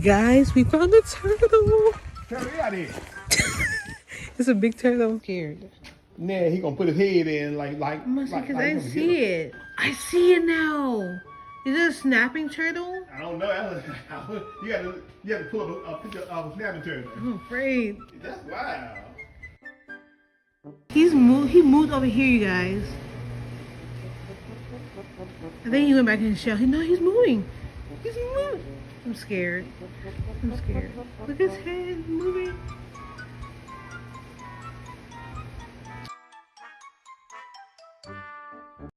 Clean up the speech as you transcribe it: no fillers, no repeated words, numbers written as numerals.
Guys, we found a turtle. Get out of here. It's a big turtle. I'm scared. Nah, he gonna put his head in Because like I didn't see it. I see it now. Is it a snapping turtle? I don't know. You have to pull up a picture of a snapping turtle. I'm afraid. That's wild. He moved over here, you guys. I think he went back in his shell. No, he's moving. He's moving. I'm scared. Look at his head moving.